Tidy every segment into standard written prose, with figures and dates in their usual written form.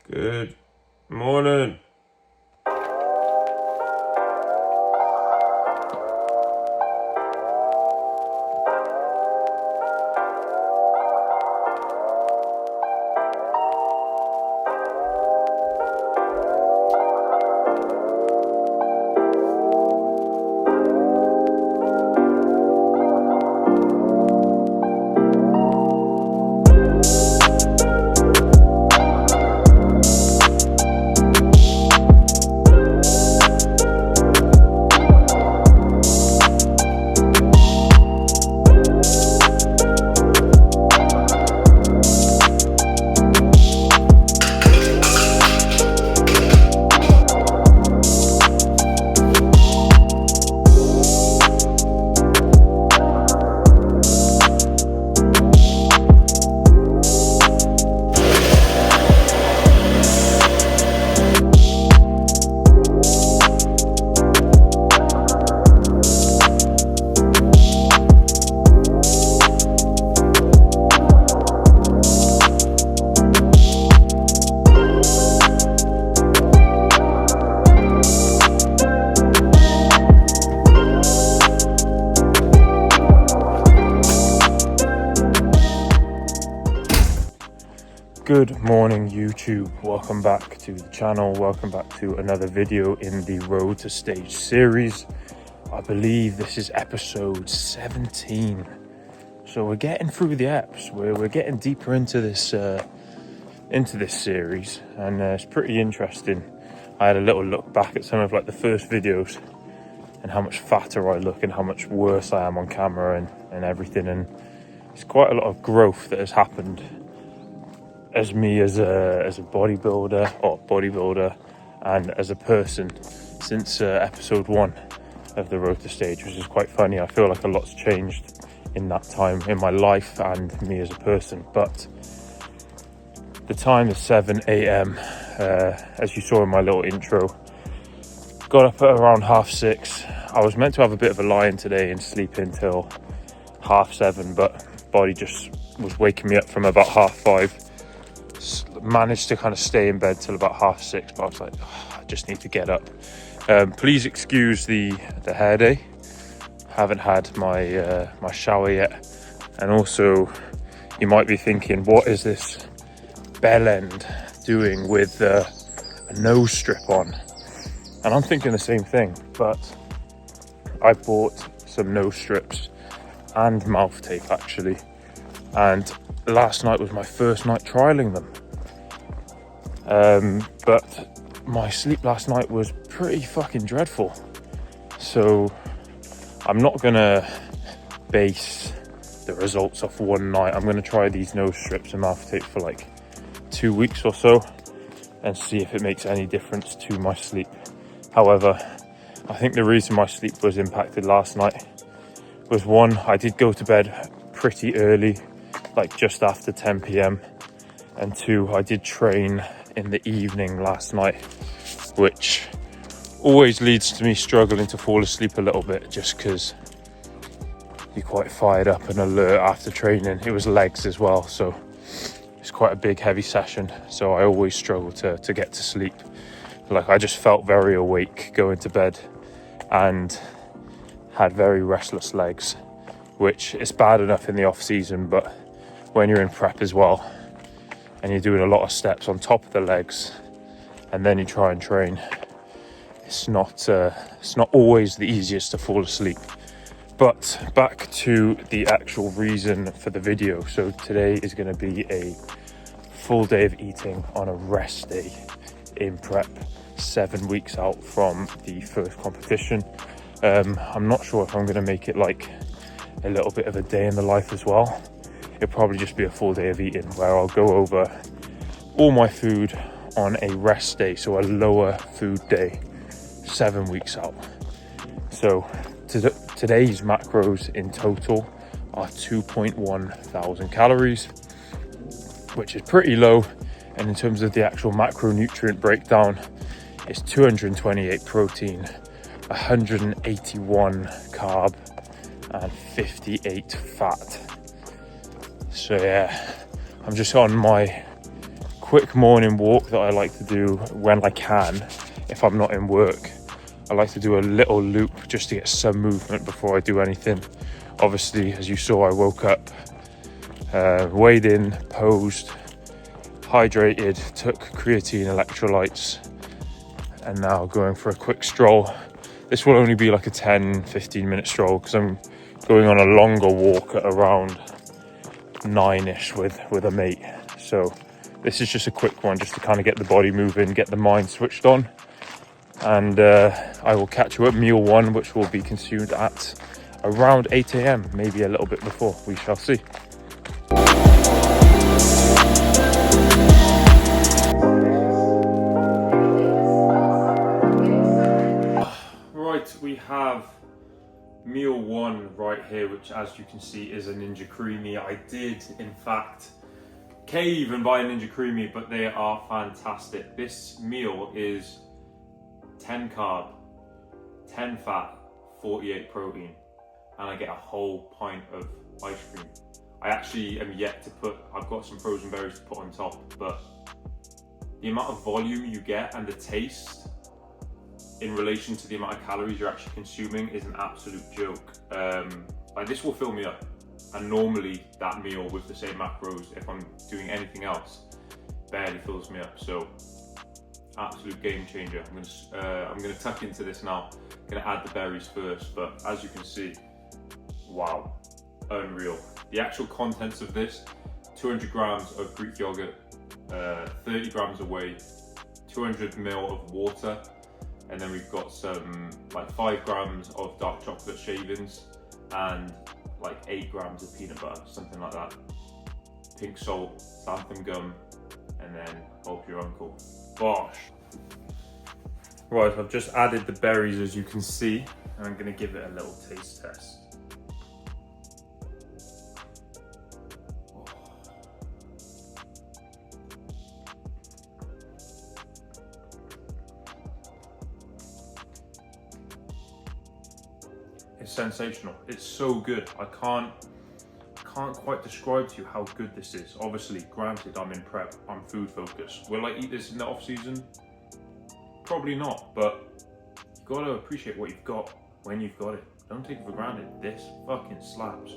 Good morning. Good morning, YouTube. Welcome back to the channel. Welcome back to another video in the Road to Stage series. I believe this is episode 17. So we're getting through the eps. We're getting deeper into this series, and it's pretty interesting. I had a little look back at some of the first videos and how much fatter I look and how much worse I am on camera and everything. And it's quite a lot of growth that has happened as me as a bodybuilder and as a person since episode 1 of the Road to Stage, which is quite funny. I feel like a lot's changed in that time in my life and me as a person. But the time is 7 a.m. As you saw in my little intro. Got up at around 6:30. I was meant to have a bit of a lie-in today and sleep until 7:30, but body just was waking me up from about 5:30. Managed to kind of stay in bed till about 6:30, but I was like, I just need to get up. Please excuse the hair day. Haven't had my my shower yet, and also you might be thinking, what is this bell end doing with a nose strip on? And I'm thinking the same thing, but I bought some nose strips and mouth tape actually, and last night was my first night trialing them. But my sleep last night was pretty fucking dreadful. So I'm not gonna base the results off one night. I'm gonna try these nose strips and mouth tape for 2 weeks or so and see if it makes any difference to my sleep. However, I think the reason my sleep was impacted last night was, one, I did go to bed pretty early, just after 10 p.m. and 2, I did train in the evening last night, which always leads to me struggling to fall asleep a little bit, just because you're quite fired up and alert after training. It was legs as well, so it's quite a big heavy session, so I always struggle to get to sleep. I just felt very awake going to bed and had very restless legs, which is bad enough in the off season, but when you're in prep as well and you're doing a lot of steps on top of the legs and then you try and train, it's not always the easiest to fall asleep. But back to the actual reason for the video. So today is going to be a full day of eating on a rest day in prep, 7 weeks out from the first competition. I'm not sure if I'm going to make it a little bit of a day in the life as well. It'll probably just be a full day of eating where I'll go over all my food on a rest day, so a lower food day, 7 weeks out. So today's macros in total are 2.1 thousand calories, which is pretty low. And in terms of the actual macronutrient breakdown, it's 228 protein, 181 carb, and 58 fat. So yeah, I'm just on my quick morning walk that I like to do when I can, if I'm not in work. I like to do a little loop just to get some movement before I do anything. Obviously, as you saw, I woke up, weighed in, posed, hydrated, took creatine electrolytes, and now going for a quick stroll. This will only be like a 10-15 minute stroll because I'm going on a longer walk at around 9ish with a mate. So this is just a quick one just to kind of get the body moving, get the mind switched on. And I will catch you at meal 1, which will be consumed at around 8 a.m, maybe a little bit before, we shall see. Right, we have meal 1 right here, which as you can see is a Ninja Creamy. I did in fact cave and buy a Ninja Creamy, but they are fantastic. This meal is 10 carb, 10 fat, 48 protein, and I get a whole pint of ice cream. I actually am yet to put, I've got some frozen berries to put on top, but the amount of volume you get and the taste in relation to the amount of calories you're actually consuming is an absolute joke. Like, this will fill me up, and normally that meal with the same macros, if I'm doing anything else, barely fills me up. So absolute game changer. I'm gonna tuck into this now. I'm gonna add the berries first, but as you can see, wow, unreal. The actual contents of this: 200 grams of Greek yogurt, 30 grams of whey, 200 ml of water, and then we've got some like 5 grams of dark chocolate shavings and like 8 grams of peanut butter, something like that. Pink salt, xanthan gum, and then hope your uncle. Bosh. Right, I've just added the berries, as you can see, and I'm going to give it a little taste test. It's sensational. It's so good. I can't quite describe to you how good this is. Obviously, granted, I'm in prep, I'm food focused. Will I eat this in the off season? Probably not, but you gotta appreciate what you've got when you've got it. Don't take it for granted. This fucking slaps.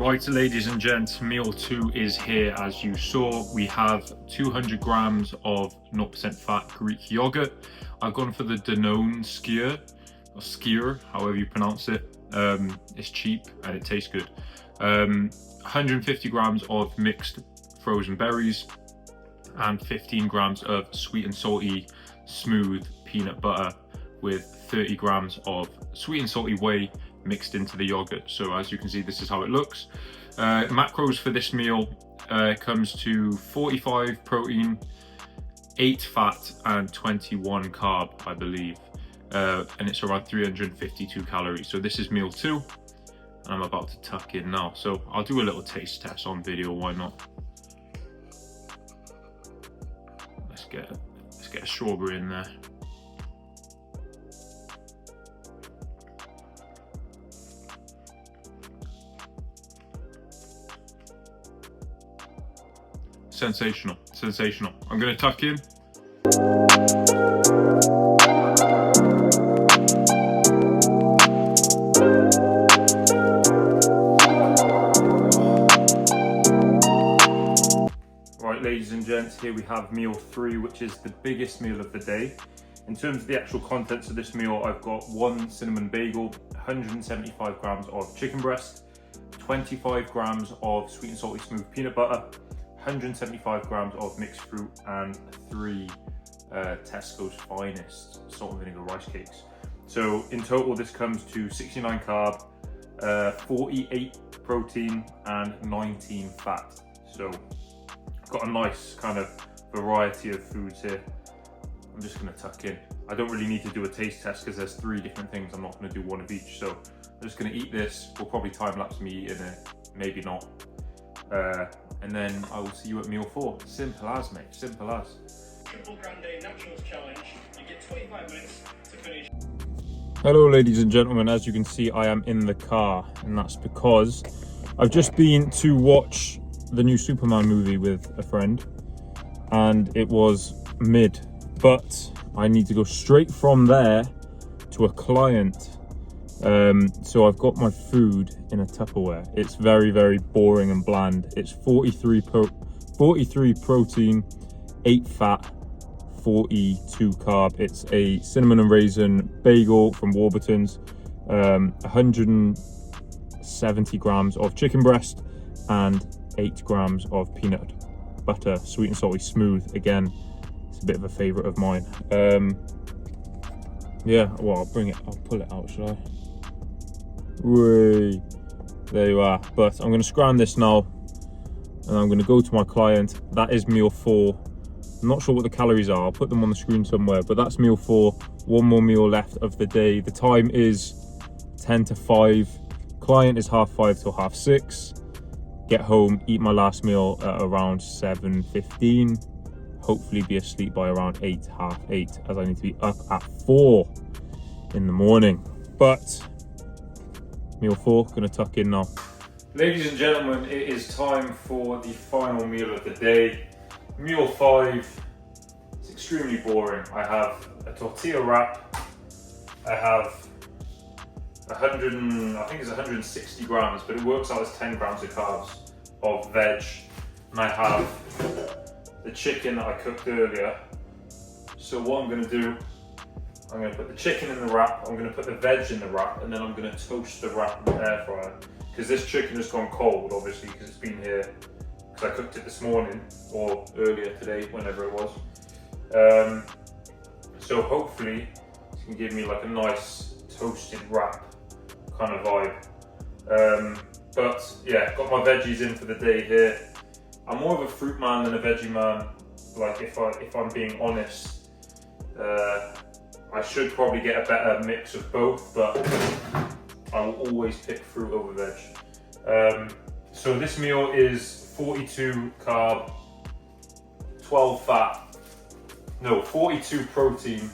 Right, ladies and gents, meal 2 is here. As you saw, we have 200 grams of 0% fat Greek yogurt. I've gone for the Danone Skyr, or Skyr, however you pronounce it. It's cheap and it tastes good. 150 grams of mixed frozen berries and 15 grams of sweet and salty smooth peanut butter with 30 grams of sweet and salty whey mixed into the yogurt. So as you can see, this is how it looks. Macros for this meal comes to 45 protein, 8 fat and 21 carb, I believe, and it's around 352 calories. So this is meal 2, and I'm about to tuck in now. So I'll do a little taste test on video, why not? Let's get a strawberry in there. Sensational, sensational. I'm gonna tuck in. Right, ladies and gents, here we have meal 3, which is the biggest meal of the day. In terms of the actual contents of this meal, I've got 1 cinnamon bagel, 175 grams of chicken breast, 25 grams of sweet and salty smooth peanut butter, 175 grams of mixed fruit, and 3 Tesco's Finest salt and vinegar rice cakes. So in total, this comes to 69 carb, 48 protein, and 19 fat. So got a nice kind of variety of foods here. I'm just gonna tuck in. I don't really need to do a taste test because there's 3 different things. I'm not gonna do one of each. So I'm just gonna eat this. We'll probably time lapse me eating it, maybe not. And then I will see you at meal 4. Simple as, mate, simple as. Triple Grande Naturals Challenge. You get 25 minutes to finish. Hello ladies and gentlemen, as you can see I am in the car, and that's because I've just been to watch the new Superman movie with a friend and it was mid, but I need to go straight from there to a client. So I've got my food in a Tupperware. It's very, very boring and bland. It's 43 protein, 8 fat, 42 carb. It's a cinnamon and raisin bagel from Warburton's, 170 grams of chicken breast and 8 grams of peanut butter, sweet and salty smooth. Again, it's a bit of a favorite of mine. Yeah, well, I'll pull it out, should I? Whee, there you are. But I'm going to scram this now and I'm going to go to my client. That is meal 4. I'm not sure what the calories are. I'll put them on the screen somewhere, but that's meal 4. One more meal left of the day. The time is 10 to 5. Client is 5:30 till 6:30. Get home, eat my last meal at around 7:15. Hopefully be asleep by around 8, 8:30, as I need to be up at 4 in the morning. But meal 4, gonna tuck in now. Ladies and gentlemen, it is time for the final meal of the day. Meal 5, it's extremely boring. I have a tortilla wrap. I have I think it's 160 grams, but it works out as 10 grams of carbs of veg. And I have the chicken that I cooked earlier. So what I'm gonna do, I'm gonna put the chicken in the wrap, I'm gonna put the veg in the wrap, and then I'm gonna toast the wrap in the air fryer. Because this chicken has gone cold, obviously, because it's been here. I cooked it this morning or earlier today, whenever it was. So hopefully it can give me like a nice toasted wrap kind of vibe. But yeah, got my veggies in for the day here. I'm more of a fruit man than a veggie man. Like if I'm being honest, I should probably get a better mix of both, but I will always pick fruit over veg. So this meal is 42 carb, 12 fat, no, 42 protein,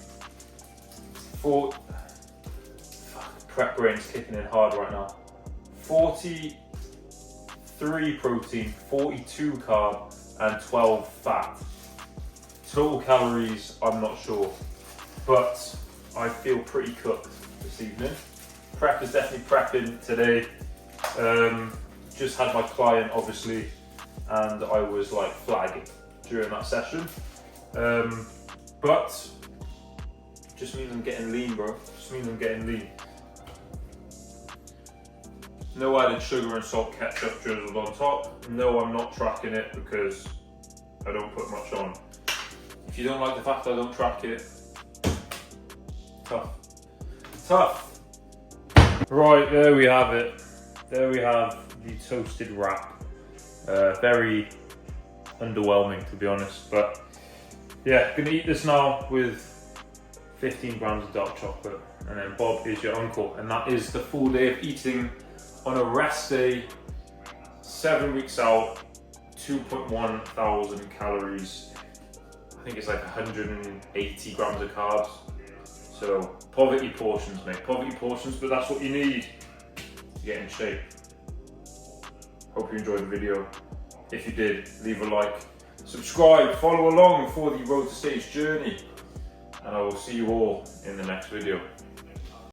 prep brain's kicking in hard right now. 43 protein, 42 carb, and 12 fat. Total calories, I'm not sure, but I feel pretty cooked this evening. Prep is definitely prepping today. Just had my client, obviously, and I was like flagging during that session. But just means I'm getting lean, bro. Just means I'm getting lean. No added sugar and salt, ketchup drizzled on top. No, I'm not tracking it because I don't put much on. If you don't like the fact that I don't track it, tough. Tough. Right, there we have it. There we have the toasted wrap. Very underwhelming, to be honest, but yeah, gonna eat this now with 15 grams of dark chocolate, and then Bob is your uncle, and that is the full day of eating on a rest day, 7 weeks out, 2.1 thousand calories. I think it's like 180 grams of carbs. So poverty portions, mate, poverty portions, but that's what you need to get in shape. Hope you enjoyed the video. If you did, leave a like, subscribe, follow along for the Road to Stage journey, and I will see you all in the next video.